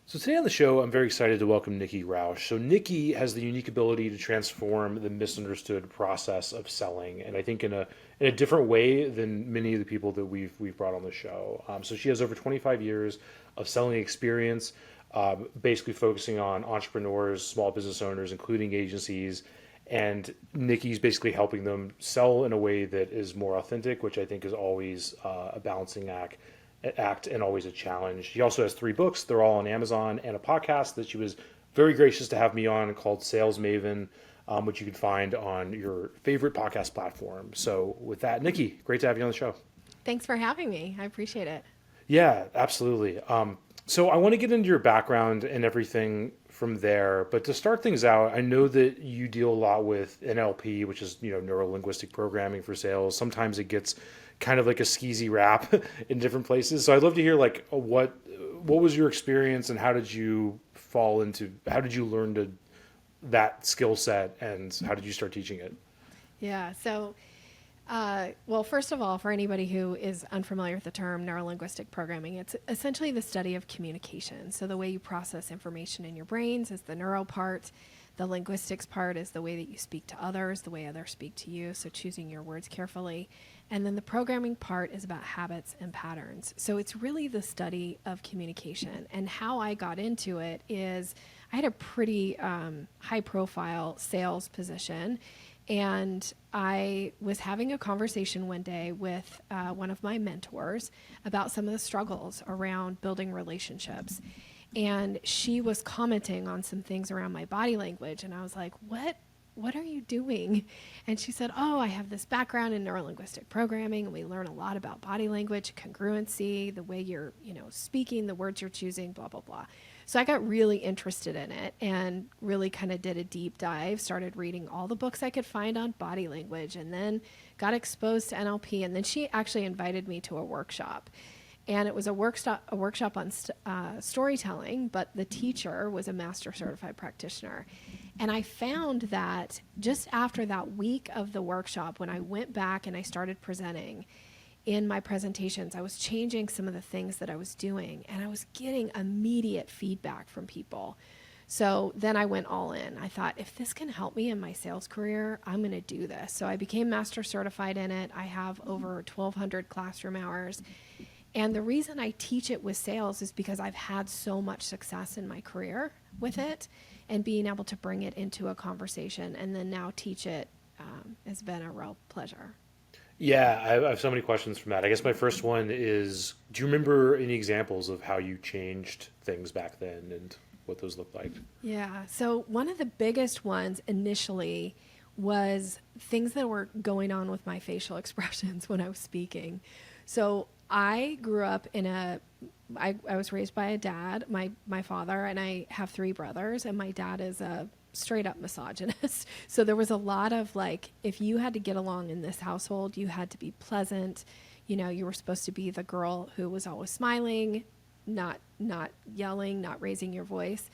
So today on the show, I'm very excited to welcome Nikki Raush. So Nikki has the unique ability to transform the misunderstood process of selling, and I think in a different way than many of the people that we've brought on the show. So she has over 25 years of selling experience, basically focusing on entrepreneurs, small business owners, including agencies. And Nikki's basically helping them sell in a way that is more authentic, which I think is always a balancing act and always a challenge. She also has three books. They're all on Amazon and a podcast that she was very gracious to have me on called Sales Maven, which you can find on your favorite podcast platform. So with that, Nikki, great to have you on the show. Thanks for having me. I appreciate it. Yeah, absolutely. So I want to get into your background and everything from there. But to start things out, I know that you deal a lot with NLP, which is, neuro-linguistic programming for sales. Sometimes it gets kind of like a skeezy rap in different places. So I'd love to hear like what was your experience and how did you learn that skill set and how did you start teaching it? Yeah. Well, first of all, for anybody who is unfamiliar with the term neuro-linguistic programming, it's essentially the study of communication. So the way you process information in your brains is the neuro part. The linguistics part is the way that you speak to others, the way others speak to you. So choosing your words carefully. And then the programming part is about habits and patterns. So it's really the study of communication. And how I got into it is I had a pretty high profile sales position. And I was having a conversation one day with one of my mentors about some of the struggles around building relationships. And she was commenting on some things around my body language. And I was like, what are you doing? And she said, oh, I have this background in neurolinguistic programming, and we learn a lot about body language, congruency, the way you're, speaking, the words you're choosing, blah, blah, blah. So I got really interested in it and really kind of did a deep dive, started reading all the books I could find on body language, and then got exposed to NLP. And then she actually invited me to a workshop. And it was a workshop on storytelling, but the teacher was a master certified practitioner. And I found that just after that week of the workshop, when I went back and I started presenting, in my presentations, I was changing some of the things that I was doing, and I was getting immediate feedback from people. So then I went all in. I thought, if this can help me in my sales career, I'm going to do this. So I became master certified in it. I have over 1,200 classroom hours. And the reason I teach it with sales is because I've had so much success in my career with it, and being able to bring it into a conversation and then now teach it has been a real pleasure. Yeah, I have so many questions from that. I guess my first one is, do you remember any examples of how you changed things back then and what those looked like? Yeah. So one of the biggest ones initially was things that were going on with my facial expressions when I was speaking. So I grew up I was raised by a dad, my father, and I have three brothers, and my dad is a straight up misogynist. So there was a lot of like, if you had to get along in this household, you had to be pleasant. You were supposed to be the girl who was always smiling, not yelling, not raising your voice.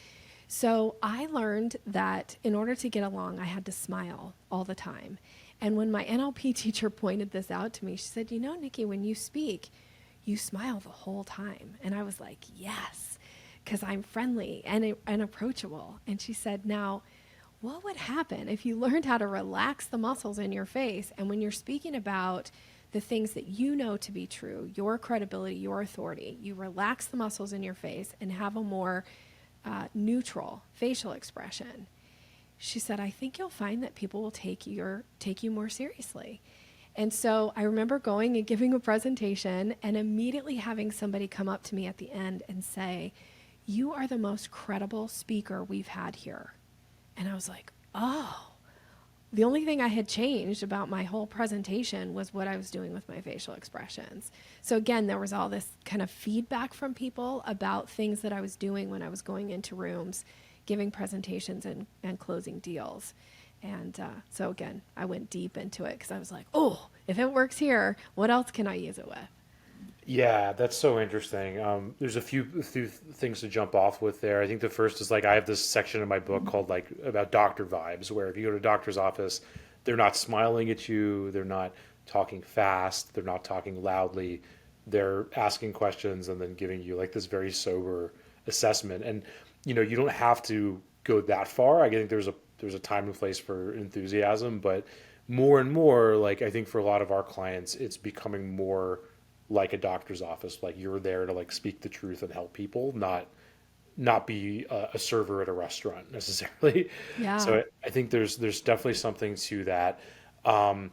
So I learned that in order to get along, I had to smile all the time. And when my NLP teacher pointed this out to me, she said, Nikki, when you speak, you smile the whole time. And I was like, yes, because I'm friendly and approachable. And she said, now, what would happen if you learned how to relax the muscles in your face? And when you're speaking about the things that you know to be true, your credibility, your authority, you relax the muscles in your face and have a more neutral facial expression. She said, I think you'll find that people will take you more seriously. And so I remember going and giving a presentation and immediately having somebody come up to me at the end and say, you are the most credible speaker we've had here. And I was like, oh, the only thing I had changed about my whole presentation was what I was doing with my facial expressions. So again, there was all this kind of feedback from people about things that I was doing when I was going into rooms, giving presentations and closing deals. And so again, I went deep into it because I was like, oh, if it works here, what else can I use it with? Yeah, that's so interesting. There's a few things to jump off with there. I think the first is like I have this section in my book called like about doctor vibes, where if you go to a doctor's office, they're not smiling at you, they're not talking fast, they're not talking loudly, they're asking questions and then giving you like this very sober assessment. And, you don't have to go that far. I think there's a time and place for enthusiasm, but more and more, like, I think for a lot of our clients, it's becoming more like a doctor's office. Like, you're there to like speak the truth and help people, not be a server at a restaurant necessarily. Yeah. So I think there's definitely something to that. Um,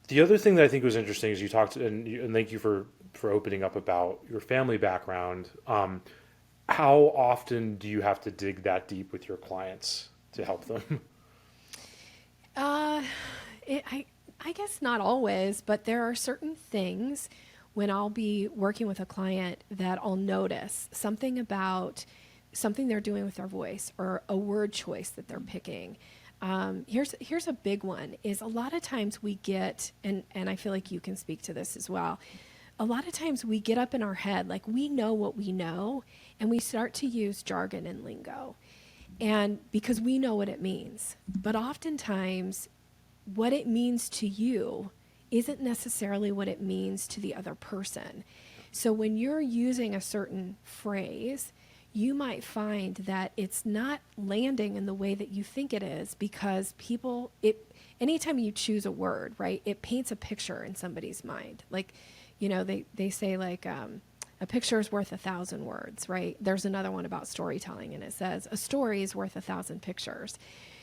the other thing that I think was interesting is you talked, and thank you for opening up about your family background. How often do you have to dig that deep with your clients to help them? Uh, I guess not always, but there are certain things when I'll be working with a client that I'll notice something about something they're doing with their voice or a word choice that they're picking. Here's a big one is a lot of times we get, and I feel like you can speak to this as well. A lot of times we get up in our head, like we know what we know, and we start to use jargon and lingo. And because we know what it means. But oftentimes, what it means to you isn't necessarily what it means to the other person. So when you're using a certain phrase, you might find that it's not landing in the way that you think it is because anytime you choose a word, right, it paints a picture in somebody's mind. Like, they say like, a picture is worth 1,000 words, right? There's another one about storytelling, and it says a story is worth 1,000 pictures.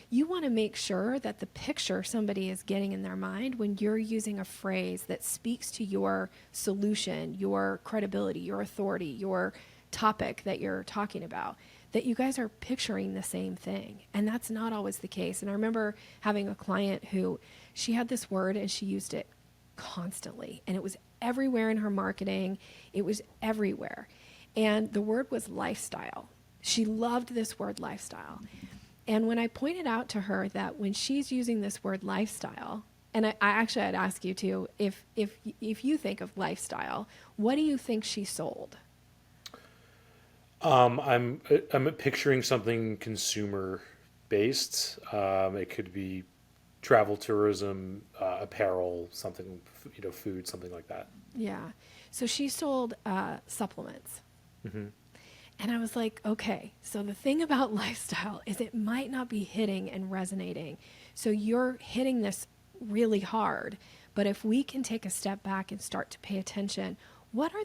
You want to make sure that the picture somebody is getting in their mind when you're using a phrase that speaks to your solution, your credibility, your authority, your topic that you're talking about, that you guys are picturing the same thing. And that's not always the case. And I remember having a client who she had this word and she used it constantly, and it was everywhere in her marketing. It was everywhere. And the word was lifestyle. She loved this word lifestyle. And when I pointed out to her that when she's using this word lifestyle, and I actually I'd ask you too, if you think of lifestyle, what do you think she sold? I'm picturing something consumer based. It could be travel, tourism, apparel, something, food, something like that. Yeah. So she sold supplements. Hmm. And I was like, okay, so the thing about lifestyle is it might not be hitting and resonating. So you're hitting this really hard. But if we can take a step back and start to pay attention, what are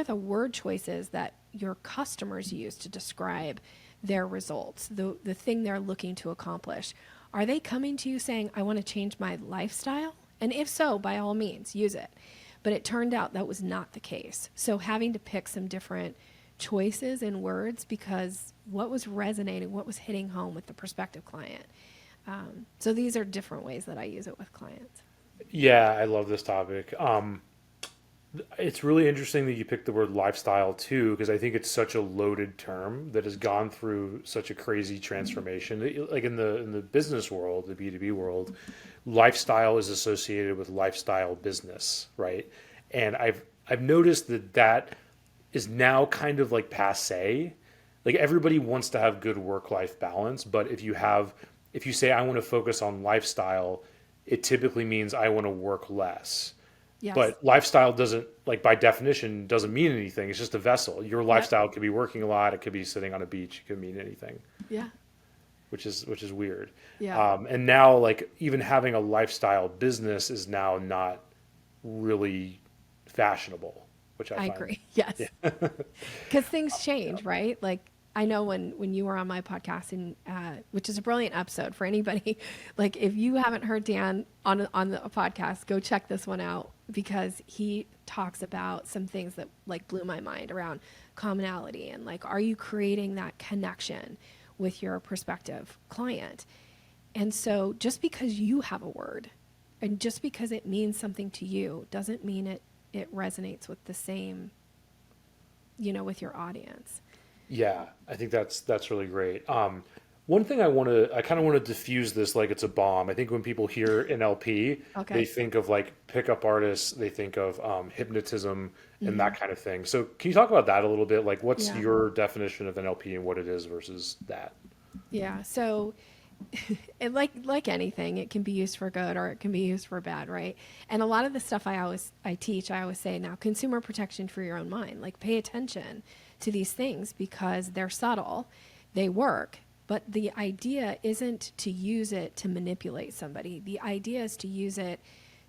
the word choices that your customers use to describe their results, the thing they're looking to accomplish? Are they coming to you saying, I want to change my lifestyle? And if so, by all means, use it. But it turned out that was not the case. So having to pick some different choices in words because what was resonating, what was hitting home with the prospective client. So these are different ways that I use it with clients. Yeah, I love this topic. It's really interesting that you picked the word lifestyle too, because I think it's such a loaded term that has gone through such a crazy transformation. Like in the business world, the B2B world, lifestyle is associated with lifestyle business, right? And I've noticed that is now kind of like passe. Like everybody wants to have good work-life balance, but if you say I want to focus on lifestyle, it typically means I want to work less. Yes. But lifestyle doesn't, like by definition, doesn't mean anything. It's just a vessel. Your Yep. lifestyle could be working a lot. It could be sitting on a beach. It could mean anything, Yeah. which is weird. Yeah. And now, like even having a lifestyle business is now not really fashionable, which I I find. agree. Yes. Yeah. Because things change, right? Like I know when you were on my podcast, and which is a brilliant episode for anybody. Like if you haven't heard Dan on the podcast, go check this one out because he talks about some things that like blew my mind around commonality and like, are you creating that connection with your prospective client? And so just because you have a word and just because it means something to you doesn't mean it resonates with the same, with your audience. Yeah, I think that's really great. One thing I kind of want to diffuse this like it's a bomb. I think when people hear NLP, they Okay. think of like pickup artists, they think of hypnotism and Hmm. that kind of thing. So can you talk about that a little bit? Like, what's Yeah. your definition of NLP and what it is versus that? Yeah. So it like anything, it can be used for good or it can be used for bad, right? And a lot of the stuff I teach, I always say now consumer protection for your own mind. Like pay attention to these things because they're subtle, they work. But the idea isn't to use it to manipulate somebody. The idea is to use it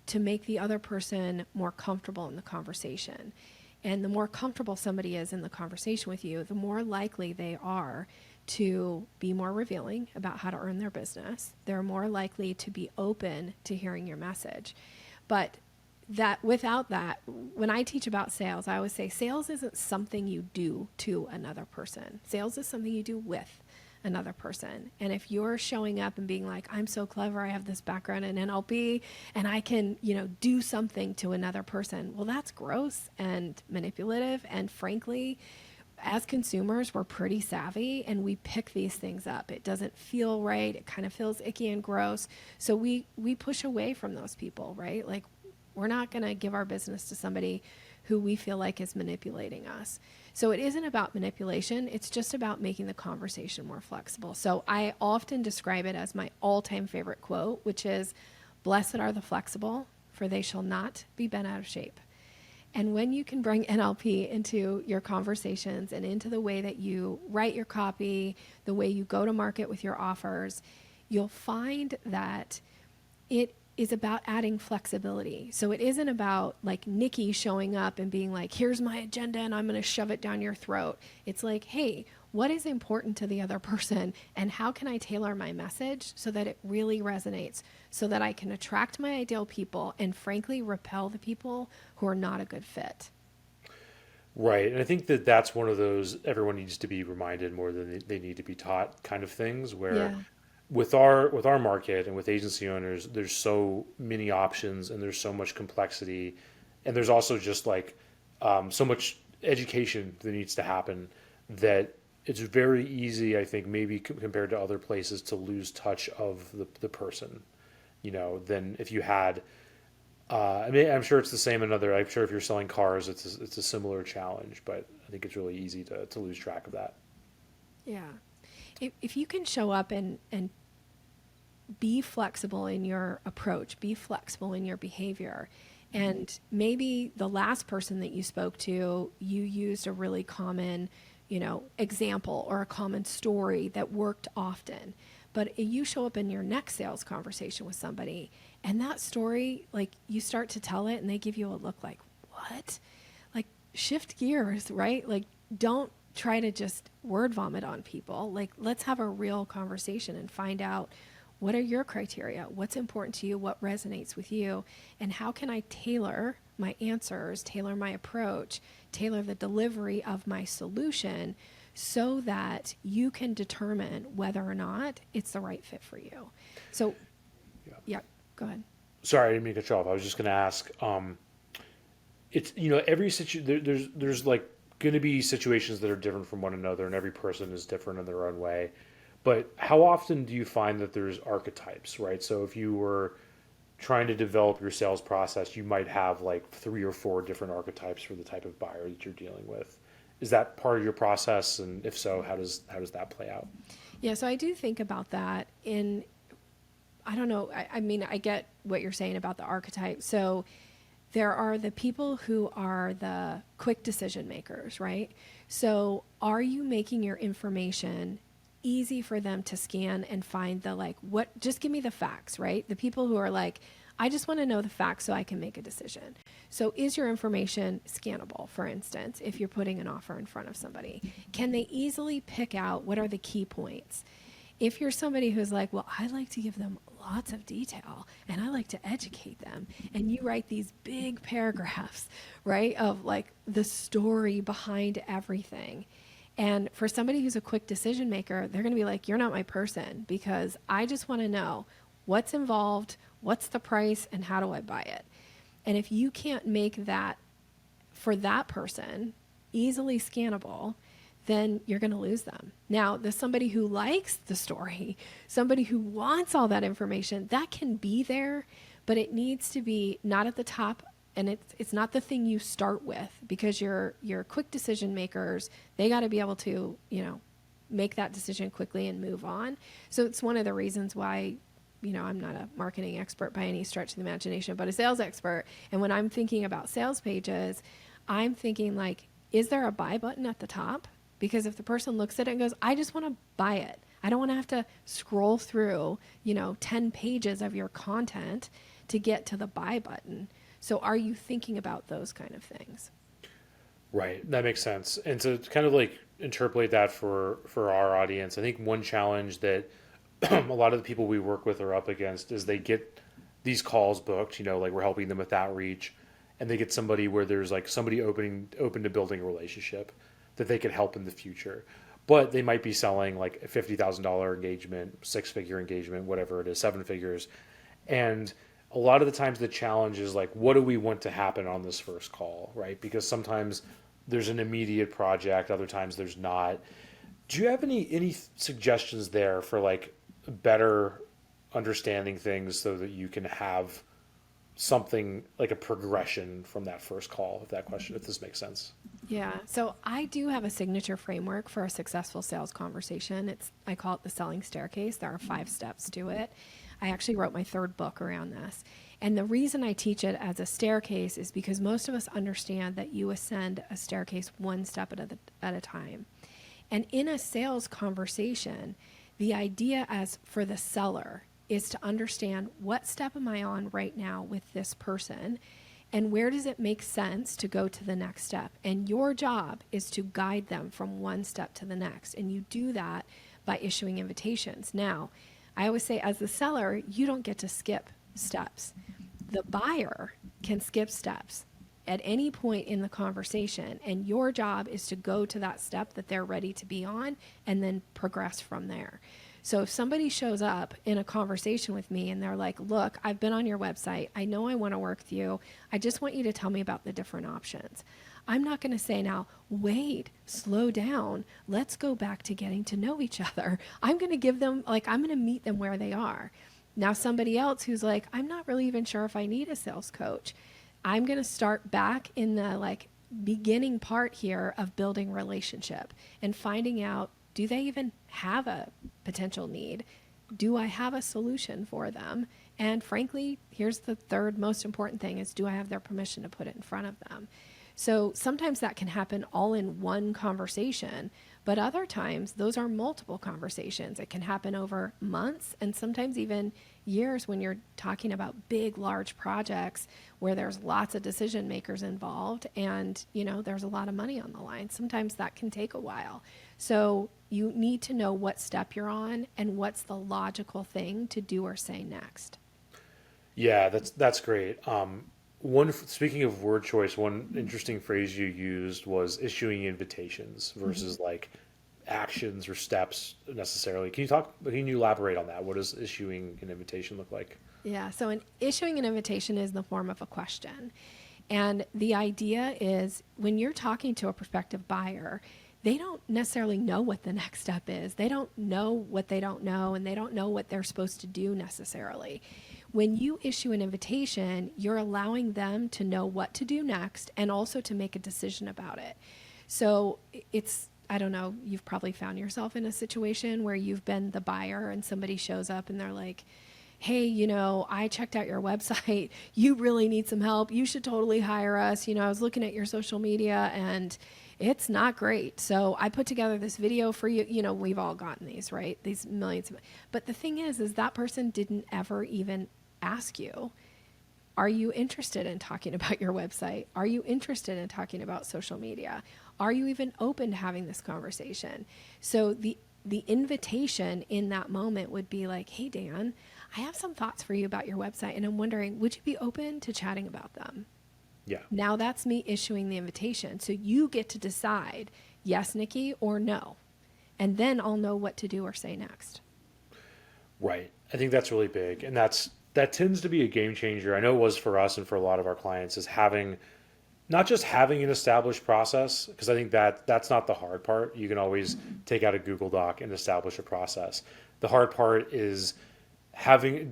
to make the other person more comfortable in the conversation. And the more comfortable somebody is in the conversation with you, the more likely they are to be more revealing about how to earn their business. They're more likely to be open to hearing your message. But that without that, when I teach about sales, I always say sales isn't something you do to another person. Sales is something you do with another person. And if you're showing up and being like, I'm so clever, I have this background in NLP and I can, do something to another person, well, that's gross and manipulative. And frankly, as consumers, we're pretty savvy and we pick these things up. It doesn't feel right. It kind of feels icky and gross. So we push away from those people, right? Like, we're not going to give our business to somebody who we feel like is manipulating us. So it isn't about manipulation. It's just about making the conversation more flexible. So I often describe it as my all-time favorite quote, which is, "Blessed are the flexible, for they shall not be bent out of shape." And when you can bring NLP into your conversations and into the way that you write your copy, the way you go to market with your offers, you'll find that it is about adding flexibility. So it isn't about like Nikki showing up and being like, here's my agenda and I'm going to shove it down your throat. It's like, hey, what is important to the other person and how can I tailor my message so that it really resonates, so that I can attract my ideal people and frankly repel the people who are not a good fit. Right. And I think that that's one of those everyone needs to be reminded more than they need to be taught kind of things where Yeah. with our market and with agency owners, there's so many options and there's so much complexity, and there's also just like so much education that needs to happen that it's very easy, I think, maybe compared to other places, to lose touch of the person, than if you had. I mean, I'm sure it's the same in other. I'm sure if you're selling cars, it's a similar challenge, but I think it's really easy to lose track of that. Yeah. If you can show up and be flexible in your approach, be flexible in your behavior, and maybe the last person that you spoke to, you used a really common, example or a common story that worked often. But you show up in your next sales conversation with somebody and that story, like you start to tell it and they give you a look like, what? Like shift gears, right? Like don't try to just word vomit on people. Like let's have a real conversation and find out, what are your criteria? What's important to you? What resonates with you? And how can I tailor my answers, tailor my approach, tailor the delivery of my solution so that you can determine whether or not it's the right fit for you. So, yeah, go ahead. Sorry, I didn't mean to cut you off. I was just going to ask. It's every there's like going to be situations that are different from one another, and every person is different in their own way. But how often do you find that there's archetypes, right? So if you were trying to develop your sales process, you might have like 3 or 4 different archetypes for the type of buyer that you're dealing with. Is that part of your process? And if so, how does that play out? Yeah, so I do think about that I don't know. I mean, I get what you're saying about the archetype. So there are the people who are the quick decision makers, right? So are you making your information easy for them to scan and find just give me the facts, right? The people who are like, I just want to know the facts so I can make a decision. So is your information scannable, for instance, if you're putting an offer in front of somebody? Can they easily pick out what are the key points? If you're somebody who's like, well, I like to give them lots of detail and I like to educate them, and you write these big paragraphs, right, of like the story behind everything. And for somebody who's a quick decision maker, they're going to be like, you're not my person, because I just want to know what's involved, what's the price, and how do I buy it? And if you can't make that for that person easily scannable, then you're going to lose them. Now, there's somebody who likes the story, somebody who wants all that information, that can be there, but it needs to be not at the top, and it's not the thing you start with, because your quick decision makers, they got to be able to, make that decision quickly and move on. So it's one of the reasons why, I'm not a marketing expert by any stretch of the imagination, but a sales expert. And when I'm thinking about sales pages, I'm thinking like, is there a buy button at the top? Because if the person looks at it and goes, I just want to buy it, I don't want to have to scroll through, 10 pages of your content to get to the buy button. So are you thinking about those kind of things? Right, that makes sense. And to kind of like interpolate that for our audience, I think one challenge that a lot of the people we work with are up against is they get these calls booked, like we're helping them with outreach, and they get somebody where there's like somebody open to building a relationship that they could help in the future. But they might be selling like a $50,000 engagement, 6-figure engagement, whatever it is, 7 figures. And a lot of the times the challenge is like, what do we want to happen on this first call, right? Because sometimes there's an immediate project, other times there's not. Do you have any suggestions there for like better understanding things so that you can have something like a progression from that first call, if this makes sense? Yeah. So I do have a signature framework for a successful sales conversation. I call it the selling staircase. There are 5 steps to it. I actually wrote my 3rd book around this. And the reason I teach it as a staircase is because most of us understand that you ascend a staircase 1 step at a time. And in a sales conversation, the idea as for the seller is to understand, what step am I on right now with this person, and where does it make sense to go to the next step? And your job is to guide them from one step to the next. And you do that by issuing invitations. Now, I always say, as the seller, you don't get to skip steps. The buyer can skip steps at any point in the conversation, and your job is to go to that step that they're ready to be on and then progress from there. So if somebody shows up in a conversation with me and they're like, look, I've been on your website, I know I want to work with you, I just want you to tell me about the different options. I'm not going to say now, wait, slow down, let's go back to getting to know each other. I'm going to give them, I'm going to meet them where they are. Now somebody else who's like, I'm not really even sure if I need a sales coach, I'm going to start back in the beginning part here of building relationship and finding out, do they even have a potential need? Do I have a solution for them? And frankly, here's the 3rd most important thing is, do I have their permission to put it in front of them? So sometimes that can happen all in one conversation, but other times those are multiple conversations. It can happen over months and sometimes even years when you're talking about big, large projects where there's lots of decision makers involved and, there's a lot of money on the line. Sometimes that can take a while. So you need to know what step you're on and what's the logical thing to do or say next. Yeah, that's great. Speaking of word choice, one interesting phrase you used was issuing invitations versus like actions or steps necessarily. Can you elaborate on that? What does issuing an invitation look like? Yeah, so issuing an invitation is in the form of a question. And the idea is, when you're talking to a prospective buyer, they don't necessarily know what the next step is. They don't know what they don't know, and they don't know what they're supposed to do necessarily. When you issue an invitation, you're allowing them to know what to do next and also to make a decision about it. So I don't know, you've probably found yourself in a situation where you've been the buyer and somebody shows up and they're like, hey, I checked out your website. You really need some help. You should totally hire us. I was looking at your social media and it's not great. So I put together this video for you. We've all gotten these, right? These millions. But the thing is that person didn't ever even ask you, are you interested in talking about your website? Are you interested in talking about social media? Are you even open to having this conversation? So the invitation in that moment would be like, hey, Dan, I have some thoughts for you about your website, and I'm wondering, would you be open to chatting about them? Yeah. Now that's me issuing the invitation. So you get to decide, yes, Nikki, or no. And then I'll know what to do or say next. Right. I think that's really big. And that tends to be a game changer. I know it was for us and for a lot of our clients, is not just having an established process, because I think that's not the hard part. You can always take out a Google Doc and establish a process. The hard part is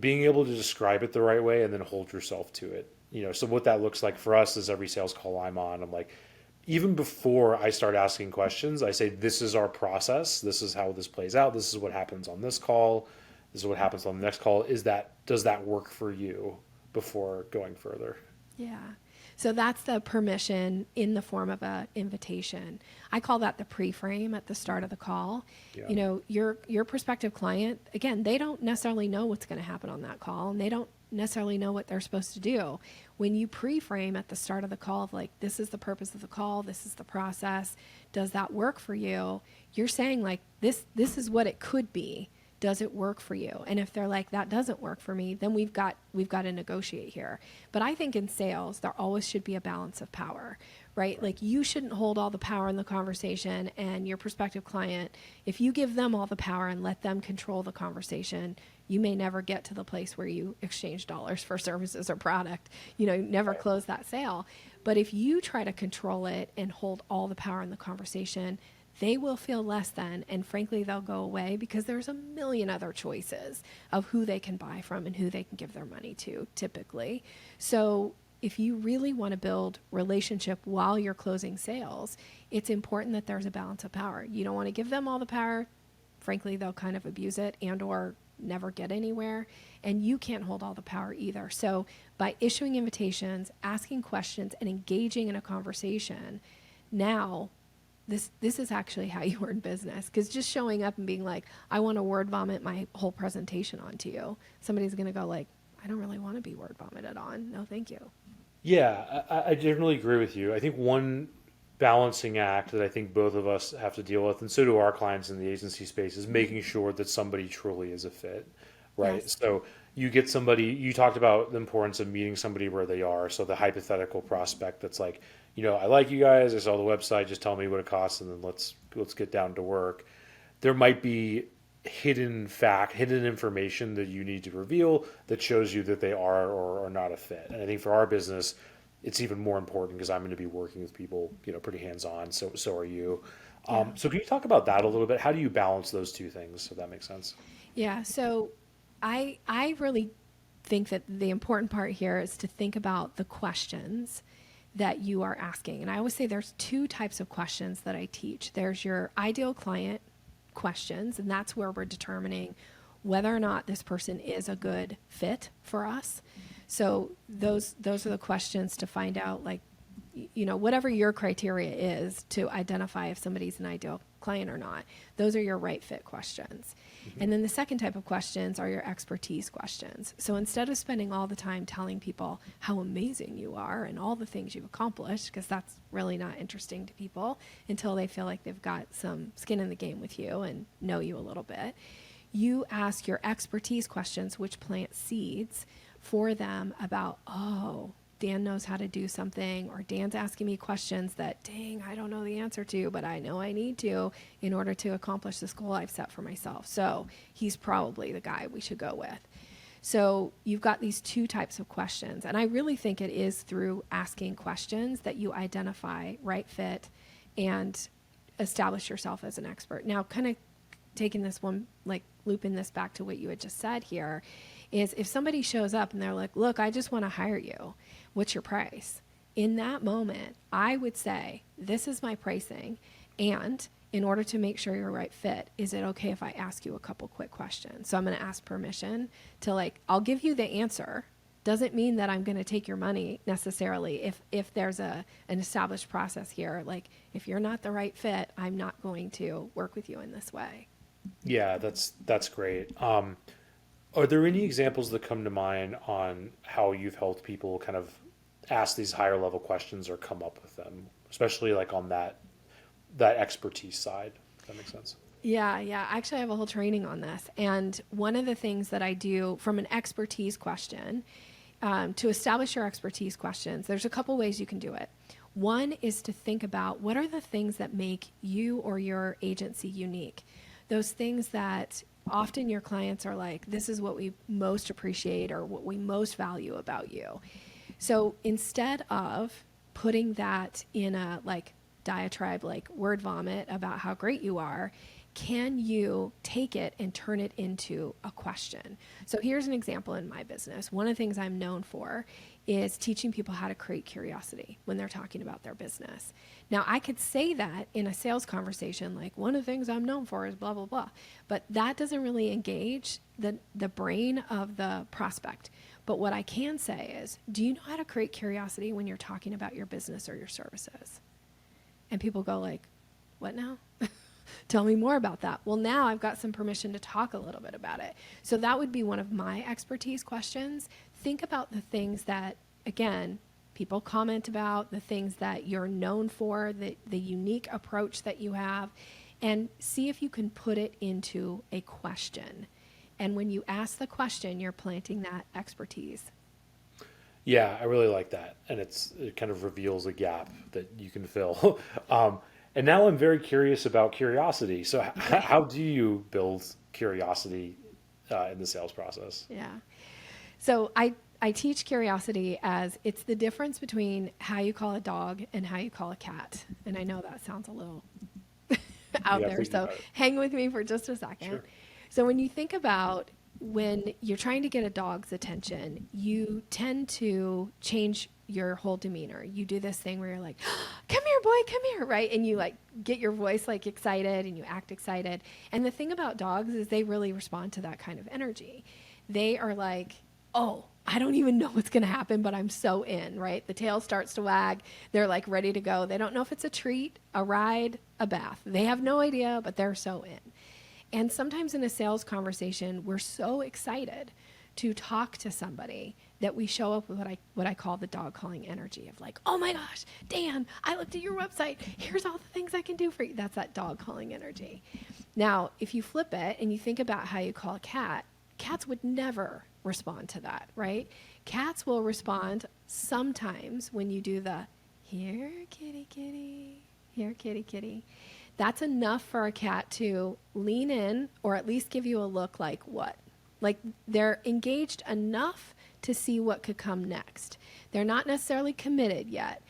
being able to describe it the right way and then hold yourself to it. So what that looks like for us is every sales call I'm on, I'm like, even before I start asking questions, I say, this is our process. This is how this plays out. This is what happens on this call. This is what happens on the next call. Does that work for you before going further? Yeah. So that's the permission in the form of an invitation. I call that the pre-frame at the start of the call. Yeah. You know, your prospective client, again, they don't necessarily know what's going to happen on that call, and they don't necessarily know what they're supposed to do. When you pre-frame at the start of the call of like, this is the purpose of the call, this is the process, does that work for you? You're saying like, this is what it could be. Does it work for you? And if they're like, that doesn't work for me, then we've got to negotiate here. But I think in sales, there always should be a balance of power, right? Like you shouldn't hold all the power in the conversation, and your prospective client, if you give them all the power and let them control the conversation, you may never get to the place where you exchange dollars for services or product, you know, never close that sale. But if you try to control it and hold all the power in the conversation, they will feel less than, and frankly, they'll go away because there's a million other choices of who they can buy from and who they can give their money to, typically. So if you really want to build relationship while you're closing sales, it's important that there's a balance of power. You don't want to give them all the power. Frankly, they'll kind of abuse it and or never get anywhere, and you can't hold all the power either. So by issuing invitations, asking questions, and engaging in a conversation, now this is actually how you earn business. Because just showing up and being like, I want to word vomit my whole presentation onto you, somebody's going to go like, I don't really want to be word vomited on. No, thank you. Yeah, I generally agree with you. I think one balancing act that I think both of us have to deal with, and so do our clients in the agency space, is making sure that somebody truly is a fit, right? Yes. So you get somebody, you talked about the importance of meeting somebody where they are. So the hypothetical prospect that's like, you know, I like you guys, I saw the website, just tell me what it costs and then let's get down to work. There might be hidden information that you need to reveal that shows you that they are or are not a fit. And I think for our business, it's even more important because I'm going to be working with people, you know, pretty hands-on. So are you. Yeah. So can you talk about that a little bit? How do you balance those two things, if that makes sense? Yeah. So I really think that the important part here is to think about the questions that you are asking. And I always say there's two types of questions that I teach. There's your ideal client questions, and that's where we're determining whether or not this person is a good fit for us. So those are the questions to find out, like, you know, whatever your criteria is to identify if somebody's an ideal client or not. Those are your right fit questions. Mm-hmm. And then the second type of questions are your expertise questions. So instead of spending all the time telling people how amazing you are and all the things you've accomplished, because that's really not interesting to people until they feel like they've got some skin in the game with you and know you a little bit, you ask your expertise questions, which plant seeds for them about, oh, Dan knows how to do something, or Dan's asking me questions that, dang, I don't know the answer to, but I know I need to in order to accomplish this goal I've set for myself. So he's probably the guy we should go with. So you've got these two types of questions. And I really think it is through asking questions that you identify right fit and establish yourself as an expert. Now, kind of taking this one, like looping this back to what you had just said here, is if somebody shows up and they're like, look, I just want to hire you. What's your price? In that moment, I would say, this is my pricing. And in order to make sure you're a right fit, is it okay if I ask you a couple quick questions? So I'm going to ask permission to, like, I'll give you the answer. Doesn't mean that I'm going to take your money necessarily. If there's an established process here, like if you're not the right fit, I'm not going to work with you in this way. Yeah, that's great. Are there any examples that come to mind on how you've helped people kind of ask these higher level questions or come up with them, especially like on that expertise side? If that makes sense. Yeah. Actually, I have a whole training on this. And one of the things that I do from an expertise question, to establish your expertise questions, there's a couple ways you can do it. One is to think about what are the things that make you or your agency unique. Those things that often your clients are like, this is what we most appreciate or what we most value about you. So instead of putting that in a like diatribe, like word vomit about how great you are, can you take it and turn it into a question? So here's an example in my business. One of the things I'm known for is teaching people how to create curiosity when they're talking about their business. Now, I could say that in a sales conversation, like one of the things I'm known for is blah, blah, blah. But that doesn't really engage the brain of the prospect. But what I can say is, do you know how to create curiosity when you're talking about your business or your services? And people go like, what now? Tell me more about that. Well, now I've got some permission to talk a little bit about it. So that would be one of my expertise questions. Think about the things that, again, people comment about, the things that you're known for, the unique approach that you have, and see if you can put it into a question. And when you ask the question, you're planting that expertise. Yeah, I really like that. And it kind of reveals a gap that you can fill. And now I'm very curious about curiosity. So how do you build curiosity in the sales process? Yeah. So I teach curiosity as it's the difference between how you call a dog and how you call a cat. And I know that sounds a little out Yeah, there, please do so that. hang with me for just a second. Sure. So when you think about when you're trying to get a dog's attention, you tend to change your whole demeanor. You do this thing where you're like, come here, boy, come here, right? And you like get your voice like excited and you act excited. And the thing about dogs is they really respond to that kind of energy. They are like, oh, I don't even know what's going to happen, but I'm so in, right? The tail starts to wag. They're like ready to go. They don't know if it's a treat, a ride, a bath. They have no idea, but they're so in. And sometimes in a sales conversation, we're so excited to talk to somebody that we show up with what I call the dog calling energy of like, oh my gosh, Dan, I looked at your website. Here's all the things I can do for you. That's that dog calling energy. Now, if you flip it and you think about how you call a cat, cats would never respond to that, right? Cats will respond sometimes when you do the here, kitty, kitty, here, kitty, kitty. That's enough for a cat to lean in or at least give you a look like what? Like they're engaged enough to see what could come next. They're not necessarily committed yet.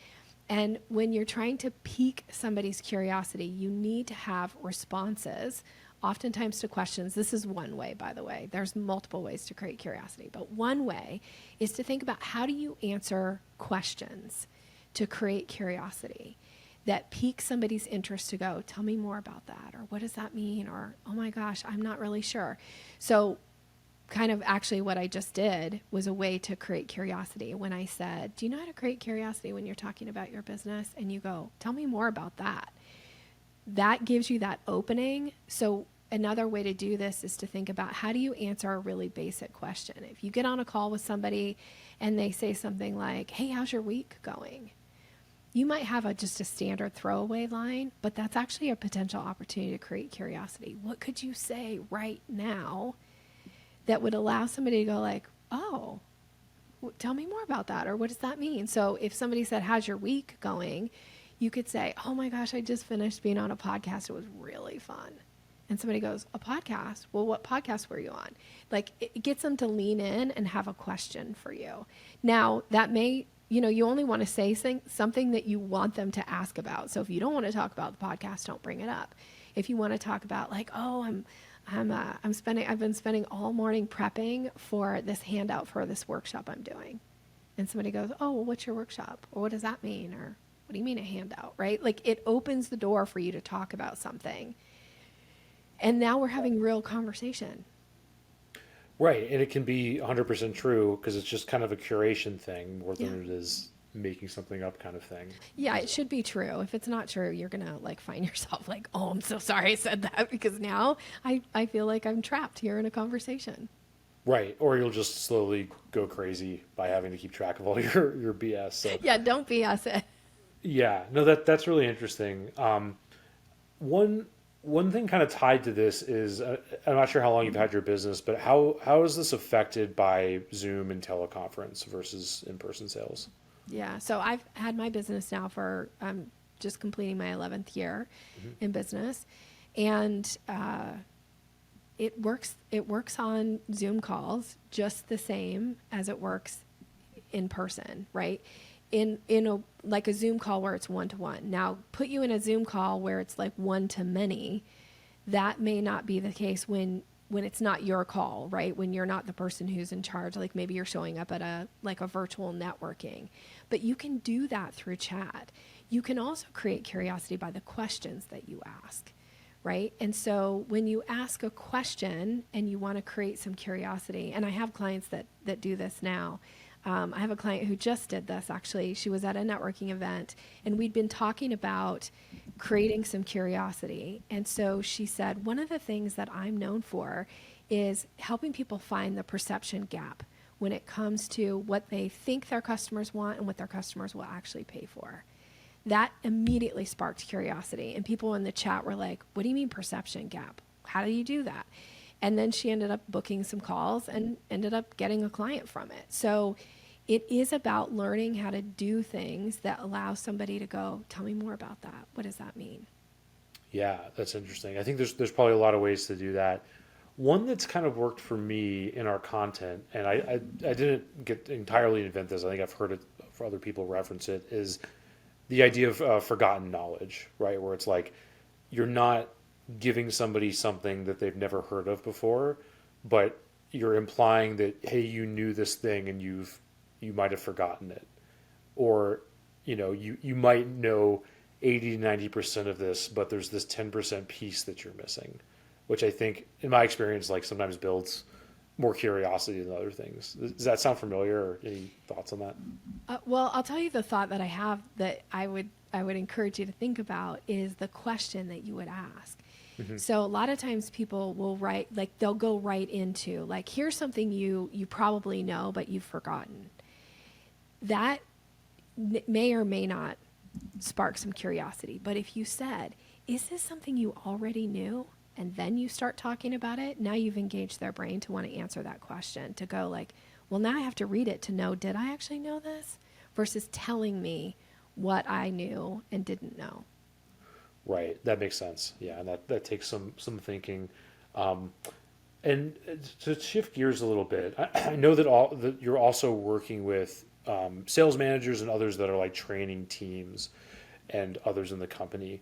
And when you're trying to pique somebody's curiosity, you need to have responses, oftentimes to questions. This is one way, by the way. There's multiple ways to create curiosity. But one way is to think about how do you answer questions to create curiosity that pique somebody's interest to go, tell me more about that, or what does that mean, or oh my gosh, I'm not really sure. So kind of actually what I just did was a way to create curiosity when I said, do you know how to create curiosity when you're talking about your business? And you go, tell me more about that. That gives you that opening. So another way to do this is to think about how do you answer a really basic question? If you get on a call with somebody and they say something like, hey, how's your week going? You might have just a standard throwaway line, but that's actually a potential opportunity to create curiosity. What could you say right now that would allow somebody to go like, oh, tell me more about that, or what does that mean? So if somebody said, how's your week going? You could say, oh my gosh, I just finished being on a podcast. It was really fun. And somebody goes, a podcast? Well, what podcast were you on? Like it gets them to lean in and have a question for you. Now that may, you only want to say something that you want them to ask about. So if you don't want to talk about the podcast, don't bring it up. If you want to talk about like, oh, I've been spending all morning prepping for this handout for this workshop I'm doing. And somebody goes, oh, well, what's your workshop? Or what does that mean? Or what do you mean a handout, right? Like it opens the door for you to talk about something. And now we're having real conversation. Right. And it can be 100% true because it's just kind of a curation thing more than Yeah. it is making something up kind of thing. Yeah, it should be true. If it's not true, you're going to like find yourself like, oh, I'm so sorry I said that because now I feel like I'm trapped here in a conversation. Right. Or you'll just slowly go crazy by having to keep track of all your BS. So Yeah, don't BS it. yeah, no, that's really interesting. One thing kind of tied to this is I'm not sure how long you've had your business, but how is this affected by Zoom and teleconference versus in-person sales? Yeah, so I've had my business now for just completing my 11th year in business, and it works on Zoom calls just the same as it works in person, right? In a Zoom call where it's one-to-one. Now, put you in a Zoom call where it's like one-to-many. That may not be the case when it's not your call, right? When you're not the person who's in charge, like maybe you're showing up at a virtual networking. But you can do that through chat. You can also create curiosity by the questions that you ask, right? And so when you ask a question and you want to create some curiosity, and I have clients that do this now. I have a client who just did this, actually. She was at a networking event, and we'd been talking about creating some curiosity. And so she said, one of the things that I'm known for is helping people find the perception gap when it comes to what they think their customers want and what their customers will actually pay for. That immediately sparked curiosity. And people in the chat were like, what do you mean perception gap? How do you do that? And then she ended up booking some calls and ended up getting a client from it. So it is about learning how to do things that allow somebody to go, tell me more about that. What does that mean? Yeah, that's interesting. I think there's probably a lot of ways to do that. One that's kind of worked for me in our content, and I didn't get entirely invent this. I think I've heard it for other people reference it, is the idea of forgotten knowledge, right? Where it's like you're not giving somebody something that they've never heard of before, but you're implying that, hey, you knew this thing and you might have forgotten it, or you might know 80 to 90% of this, but there's this 10% piece that you're missing, which I think, in my experience, like sometimes builds more curiosity than other things. Does that sound familiar, or any thoughts on that? Well, I'll tell you the thought that I have that I would encourage you to think about is the question that you would ask. Mm-hmm. So a lot of times people will write, like they'll go right into like, here's something you probably know, but you've forgotten. That may or may not spark some curiosity. But if you said, is this something you already knew? And then you start talking about it, now you've engaged their brain to want to answer that question, to go like, well, now I have to read it to know, did I actually know this? Versus telling me what I knew and didn't know. Right. That makes sense. Yeah. And that takes some thinking. And to shift gears a little bit, I know that you're also working with sales managers and others that are like training teams and others in the company.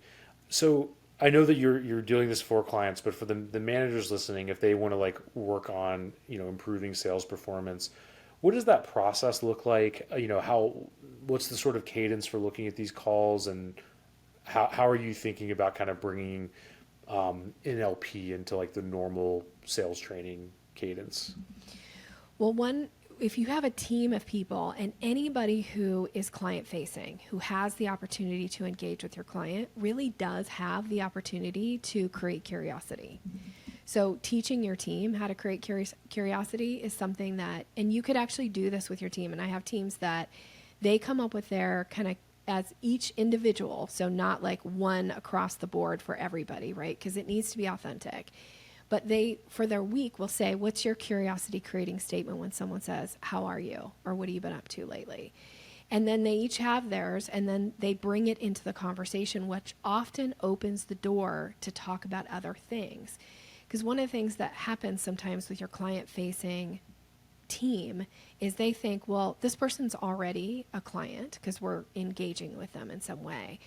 So I know that you're doing this for clients, but for the managers listening, if they want to like work on, improving sales performance, what does that process look like? What's the sort of cadence for looking at these calls, and how are you thinking about kind of bringing NLP into like the normal sales training cadence? Well, if you have a team of people and anybody who is client facing, who has the opportunity to engage with your client, really does have the opportunity to create curiosity. So teaching your team how to create curiosity is something that, and you could actually do this with your team. And I have teams that they come up with their kind of as each individual. So not like one across the board for everybody, right? Because it needs to be authentic. But they, for their week, will say, what's your curiosity creating statement when someone says, how are you? Or what have you been up to lately? And then they each have theirs, and then they bring it into the conversation, which often opens the door to talk about other things. Because one of the things that happens sometimes with your client-facing team is they think, well, this person's already a client because we're engaging with them in some way.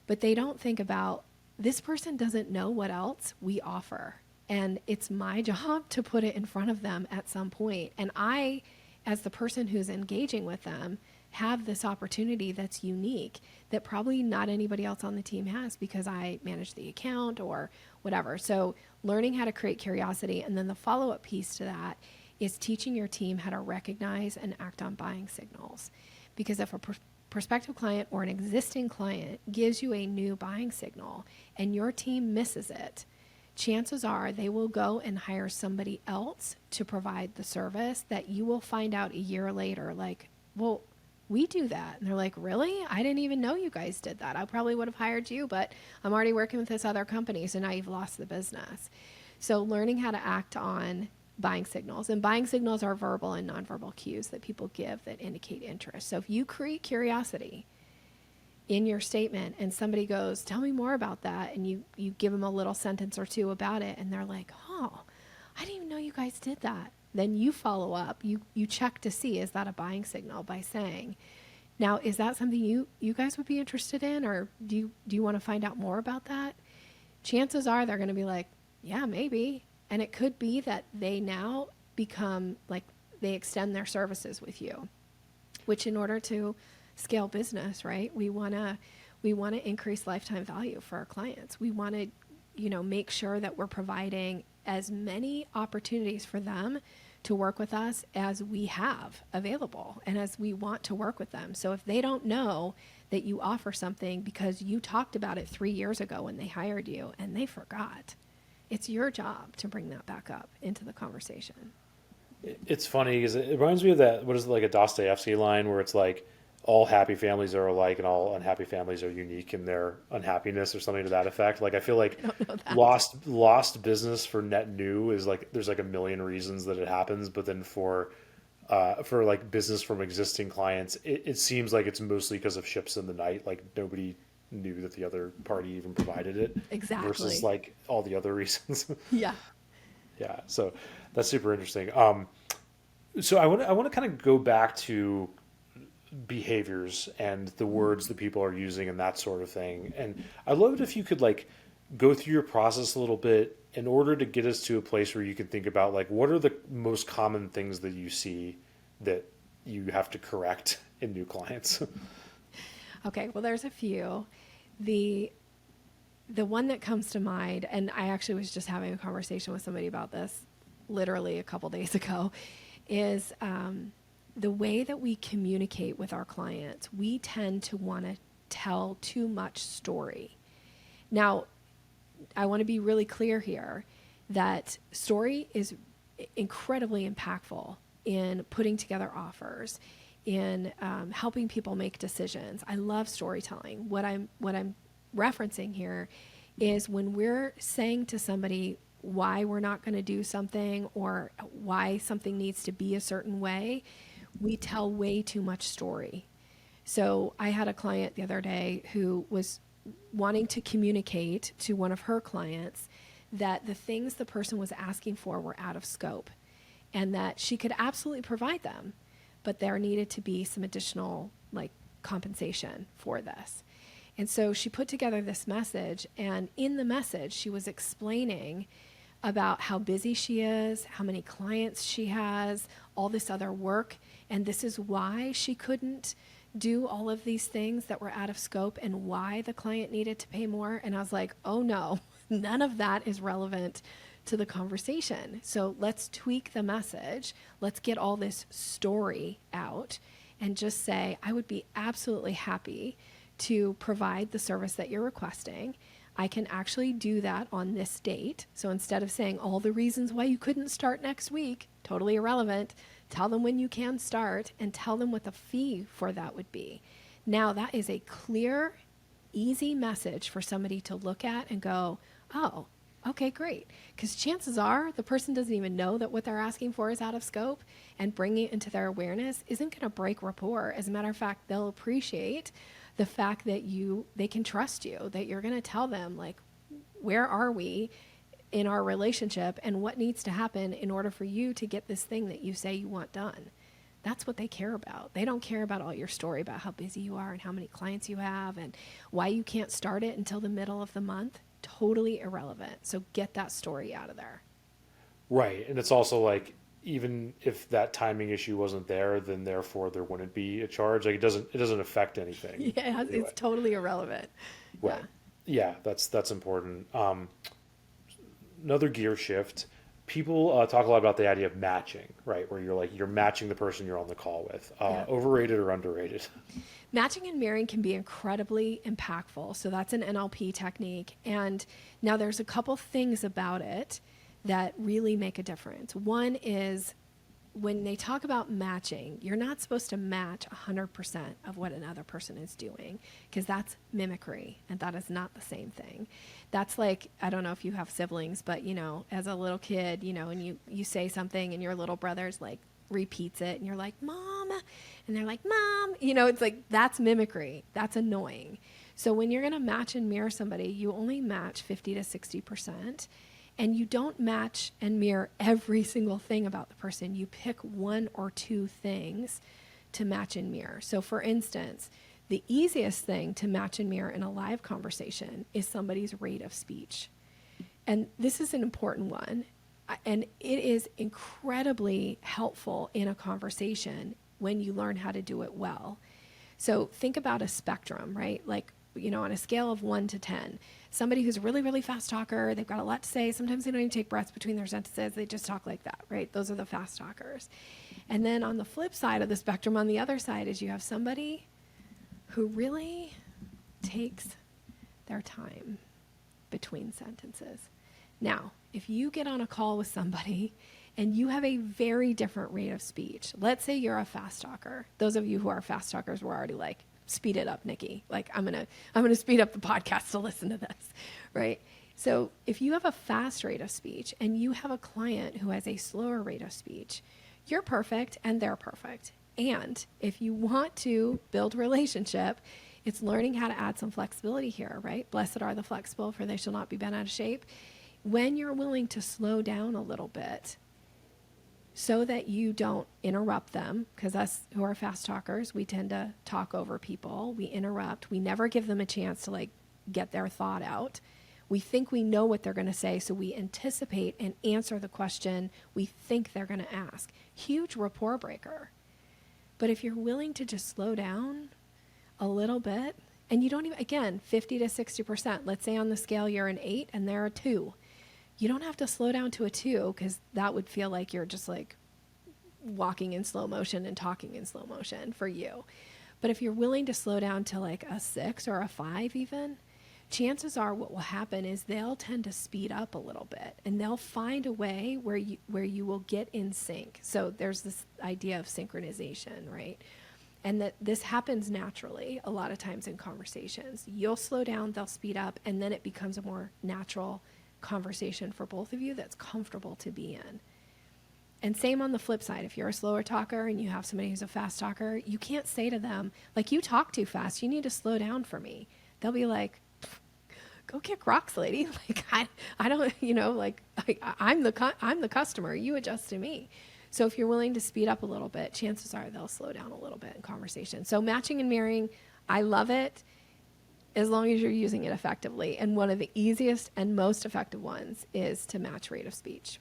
But they don't think about, this person doesn't know what else we offer. And it's my job to put it in front of them at some point. And I, as the person who's engaging with them, have this opportunity that's unique that probably not anybody else on the team has because I manage the account or whatever. So learning how to create curiosity, and then the follow-up piece to that is teaching your team how to recognize and act on buying signals. Because if a prospective client or an existing client gives you a new buying signal and your team misses it, chances are they will go and hire somebody else to provide the service that you will find out a year later, like, well, we do that. And they're like, really? I didn't even know you guys did that. I probably would have hired you, but I'm already working with this other company, so now you've lost the business. So learning how to act on buying signals. And buying signals are verbal and nonverbal cues that people give that indicate interest. So if you create curiosity in your statement and somebody goes, tell me more about that, and you give them a little sentence or two about it, and they're like, oh, I didn't even know you guys did that. Then you follow up, you check to see, is that a buying signal, by saying, now, is that something you guys would be interested in, or do you want to find out more about that? Chances are they're going to be like, yeah, maybe. And it could be that they now become like, they extend their services with you, which in order to scale business, right? We want to increase lifetime value for our clients. We want to make sure that we're providing as many opportunities for them to work with us as we have available and as we want to work with them. So if they don't know that you offer something because you talked about it 3 years ago when they hired you and they forgot, it's your job to bring that back up into the conversation. It's funny because it reminds me of that, what is it, like a Dostoevsky line where it's like all happy families are alike and all unhappy families are unique in their unhappiness or something to that effect. Like I feel like I don't know that. lost business for net new is like there's like a million reasons that it happens, but then for like business from existing clients, it seems like it's mostly because of ships in the night. Like nobody knew that the other party even provided it Exactly. versus like all the other reasons. Yeah. Yeah, so that's super interesting. So I want to kind of go back to behaviors and the words that people are using and that sort of thing. And I'd love it if you could like go through your process a little bit in order to get us to a place where you can think about like what are the most common things that you see that you have to correct in new clients. Okay, well, there's a few. The one that comes to mind, and I actually was just having a conversation with somebody about this literally a couple days ago, is the way that we communicate with our clients. We tend to want to tell too much story. Now, I want to be really clear here that story is incredibly impactful in putting together offers, in helping people make decisions. I love storytelling. What I'm referencing here is when we're saying to somebody why we're not going to do something or why something needs to be a certain way, we tell way too much story. So I had a client the other day who was wanting to communicate to one of her clients that the things the person was asking for were out of scope and that she could absolutely provide them, but there needed to be some additional like compensation for this. And so she put together this message, and in the message, she was explaining about how busy she is, how many clients she has, all this other work, and this is why she couldn't do all of these things that were out of scope and why the client needed to pay more. And I was like, oh no, none of that is relevant to the conversation. So let's tweak the message. Let's get all this story out and just say, I would be absolutely happy to provide the service that you're requesting. I can actually do that on this date. So instead of saying all the reasons why you couldn't start next week, totally irrelevant, tell them when you can start and tell them what the fee for that would be. Now that is a clear, easy message for somebody to look at and go, oh, okay, great. Because chances are the person doesn't even know that what they're asking for is out of scope, and bringing it into their awareness isn't going to break rapport. As a matter of fact, they'll appreciate the fact that they can trust you, that you're going to tell them like, where are we in our relationship and what needs to happen in order for you to get this thing that you say you want done. That's what they care about. They don't care about all your story about how busy you are and how many clients you have and why you can't start it until the middle of the month. Totally irrelevant. So get that story out of there. Right. And it's also like, even if that timing issue wasn't there, then therefore there wouldn't be a charge. Like it doesn't affect anything. Yeah, anyway. it's totally irrelevant. Right. Yeah, that's important. Another gear shift. People talk a lot about the idea of matching, right? Where you're matching the person you're on the call with. Yeah. Overrated or underrated? Matching and mirroring can be incredibly impactful. So that's an NLP technique. And now there's a couple things about it that really make a difference. One is when they talk about matching, you're not supposed to match 100% of what another person is doing because that's mimicry and that is not the same thing. That's like, I don't know if you have siblings, but as a little kid, and you say something and your little brother's like repeats it and you're like, Mom, and they're like, Mom, it's like, that's mimicry. That's annoying. So when you're going to match and mirror somebody, you only match 50 to 60%. And you don't match and mirror every single thing about the person. You pick one or two things to match and mirror. So for instance, the easiest thing to match and mirror in a live conversation is somebody's rate of speech. And this is an important one. And it is incredibly helpful in a conversation when you learn how to do it well. So think about a spectrum, right? Like on a scale of 1 to 10, somebody who's a really, really fast talker, they've got a lot to say. Sometimes they don't even take breaths between their sentences. They just talk like that, right? Those are the fast talkers. And then on the flip side of the spectrum, on the other side, is you have somebody who really takes their time between sentences. Now, if you get on a call with somebody and you have a very different rate of speech, let's say you're a fast talker. Those of you who are fast talkers were already like, speed it up, Nikki. Like, I'm gonna speed up the podcast to listen to this, right? So if you have a fast rate of speech and you have a client who has a slower rate of speech, you're perfect and they're perfect. And if you want to build a relationship, it's learning how to add some flexibility here, right? Blessed are the flexible, for they shall not be bent out of shape. When you're willing to slow down a little bit so that you don't interrupt them, because us who are fast talkers, we tend to talk over people. We interrupt. We never give them a chance to like get their thought out. We think we know what they're going to say, so we anticipate and answer the question we think they're going to ask. Huge rapport breaker. But if you're willing to just slow down a little bit, and you don't even, again, 50 to 60%, let's say on the scale you're an 8 and they're a 2. You don't have to slow down to a 2, because that would feel like you're just like walking in slow motion and talking in slow motion for you. But if you're willing to slow down to like a 6 or a 5 even, chances are what will happen is they'll tend to speed up a little bit, and they'll find a way where you will get in sync. So there's this idea of synchronization, right? And that this happens naturally a lot of times in conversations. You'll slow down, they'll speed up, and then it becomes a more natural conversation for both of you that's comfortable to be in. And same on the flip side. If you're a slower talker and you have somebody who's a fast talker, you can't say to them, like, you talk too fast, you need to slow down for me. They'll be like, go kick rocks, lady. Like, I don't, like, I'm the customer. You adjust to me. So if you're willing to speed up a little bit, chances are they'll slow down a little bit in conversation. So matching and mirroring, I love it as long as you're using it effectively. And one of the easiest and most effective ones is to match rate of speech.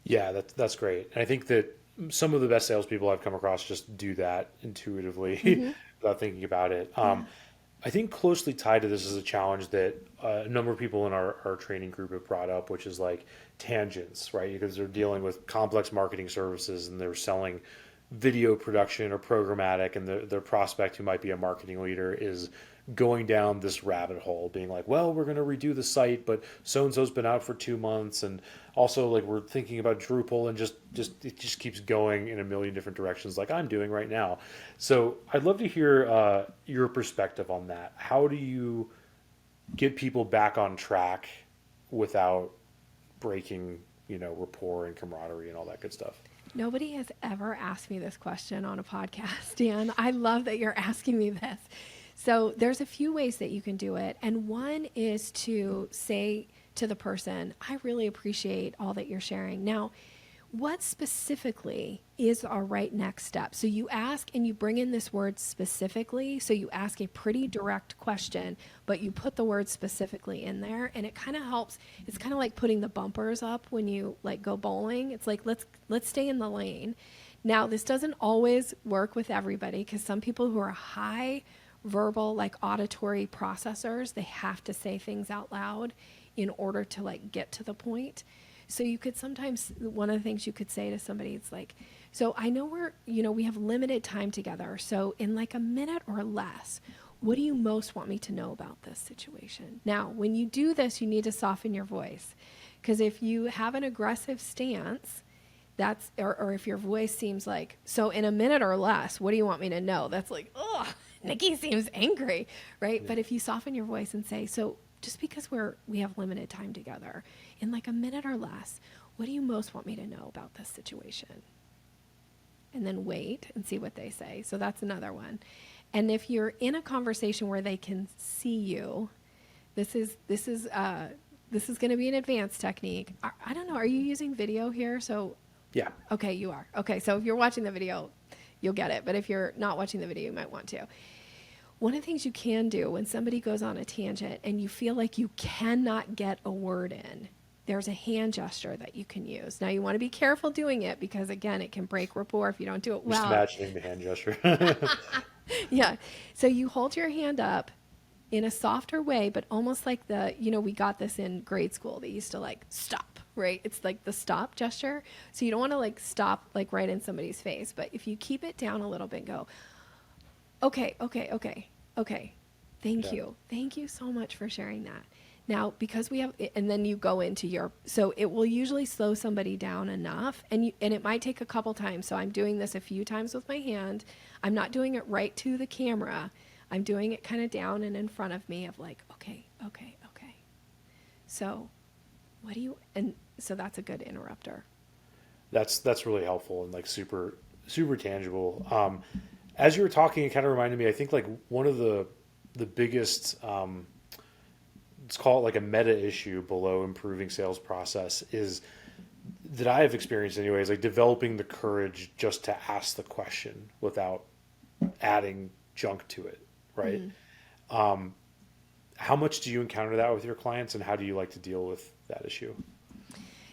Yeah, that's great. And I think that some of the best salespeople I've come across just do that intuitively without thinking about it. I think closely tied to this is a challenge that a number of people in our training group have brought up, which is like tangents, right? Because they're dealing with complex marketing services and they're selling video production or programmatic, and their prospect, who might be a marketing leader, is going down this rabbit hole, being like, well, we're going to redo the site, but so-and-so's been out for 2 months. And also, like, we're thinking about Drupal, and it just keeps going in a million different directions, like I'm doing right now. So I'd love to hear your perspective on that. How do you get people back on track without breaking, rapport and camaraderie and all that good stuff? Nobody has ever asked me this question on a podcast, Dan. I love that you're asking me this. So there's a few ways that you can do it. And one is to say to the person, I really appreciate all that you're sharing. Now, what specifically is our right next step? So you ask, and you bring in this word specifically. So you ask a pretty direct question, but you put the word specifically in there, and it kind of helps. It's kind of like putting the bumpers up when you like go bowling. It's like, let's stay in the lane. Now, this doesn't always work with everybody, because some people who are high verbal, like auditory processors, they have to say things out loud in order to like get to the point. So you could sometimes, one of the things you could say to somebody, it's like, so I know we have limited time together. So in like a minute or less, what do you most want me to know about this situation? Now, when you do this, you need to soften your voice, because if you have an aggressive stance, or if your voice seems like, so in a minute or less, what do you want me to know? That's like, oh, Nikki seems angry, right? Yeah. But if you soften your voice and say, so just because we have limited time together, in like a minute or less, what do you most want me to know about this situation? And then wait and see what they say. So that's another one. And if you're in a conversation where they can see you, this is going to be an advanced technique. I don't know. Are you using video here? So yeah. Okay, you are. Okay, so if you're watching the video, you'll get it. But if you're not watching the video, you might want to. One of the things you can do when somebody goes on a tangent and you feel like you cannot get a word in, there's a hand gesture that you can use. Now, you want to be careful doing it, because, again, it can break rapport if you don't do it well. Just imagining the hand gesture. Yeah. So you hold your hand up in a softer way, but almost like we got this in grade school. They used to like stop, right? It's like the stop gesture. So you don't want to like stop like right in somebody's face, but if you keep it down a little bit, go, okay. Thank Yeah. you. Thank you so much for sharing that. Now, because we have, and then you go into so it will usually slow somebody down enough, and it might take a couple times. So I'm doing this a few times with my hand. I'm not doing it right to the camera. I'm doing it kind of down and in front of me of like, okay. So and so that's a good interrupter. That's really helpful and like super tangible. As you were talking, it kind of reminded me. I think like one of the biggest, let's call it like a meta issue below improving sales process is that I have experienced anyways, like developing the courage just to ask the question without adding junk to it, right? How much do you encounter that with your clients, and how do you like to deal with that issue?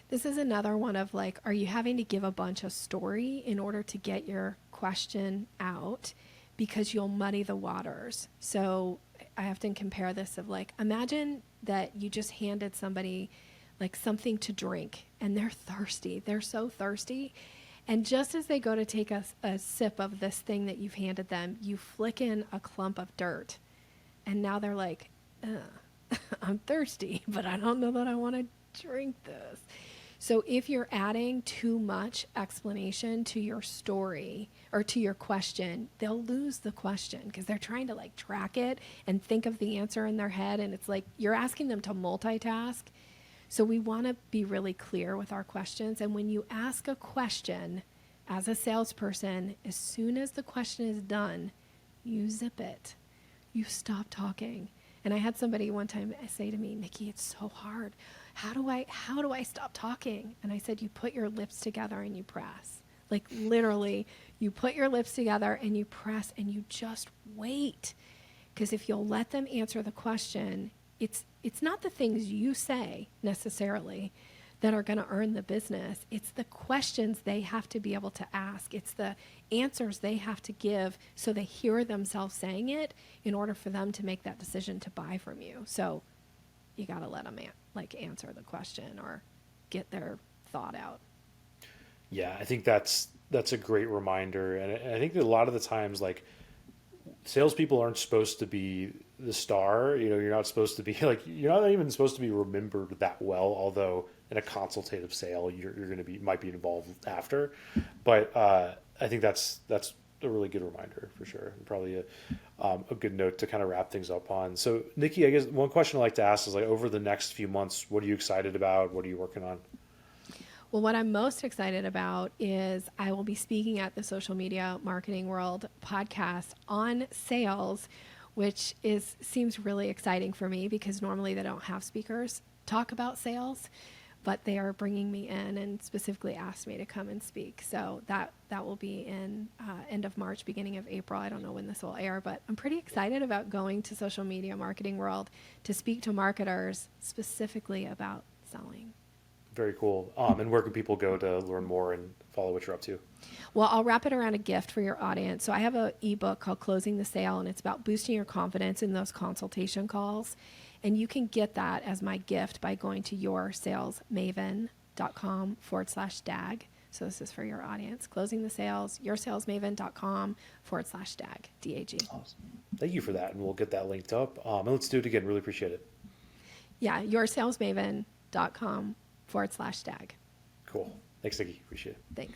This is another one of like, are you having to give a bunch of story in order to get your question out, because you'll muddy the waters? So I often compare this of like, imagine that you just handed somebody like something to drink and they're thirsty. They're so thirsty. And just as they go to take a sip of this thing that you've handed them, you flick in a clump of dirt. And now they're like, I'm thirsty, but I don't know that I want to drink this. So if you're adding too much explanation to your story or to your question, they'll lose the question because they're trying to like track it and think of the answer in their head. And it's like you're asking them to multitask. So we want to be really clear with our questions. And when you ask a question as a salesperson, as soon as the question is done, you zip it. You stop talking. And I had somebody one time say to me, Nikki, it's so hard. How do I stop talking? And I said, you put your lips together and you press. Like literally, you put your lips together and you press and you just wait. Because if you'll let them answer the question, it's not the things you say necessarily that are going to earn the business. It's the questions they have to be able to ask. It's the answers they have to give so they hear themselves saying it in order for them to make that decision to buy from you. So you got to let them answer the question or get their thought out. Yeah, I think that's a great reminder, and I think that a lot of the times, like salespeople aren't supposed to be the star. You know, you're not supposed to be like you're not even supposed to be remembered that well. Although in a consultative sale, you're going to be might be involved after, but I think that's a really good reminder for sure, and probably a good note to kind of wrap things up on. So, Nikki, I guess one question I like to ask is like over the next few months, what are you excited about? What are you working on? Well, what I'm most excited about is I will be speaking at the Social Media Marketing World podcast on sales, which seems really exciting for me because normally they don't have speakers talk about sales, but they are bringing me in and specifically asked me to come and speak. So that will be in end of March, beginning of April. I don't know when this will air, but I'm pretty excited about going to Social Media Marketing World to speak to marketers specifically about selling. Very cool. And where can people go to learn more and follow what you're up to? Well, I'll wrap it around a gift for your audience. So I have an ebook called Closing the Sale, and it's about boosting your confidence in those consultation calls. And you can get that as my gift by going to yoursalesmaven.com/DAG. So this is for your audience. Closing the Sales, yoursalesmaven.com/DAG, DAG. Awesome. Thank you for that. And we'll get that linked up. And let's do it again. Really appreciate it. Yeah, yoursalesmaven.com/DAG. Cool. Thanks, Nikki. Appreciate it. Thanks.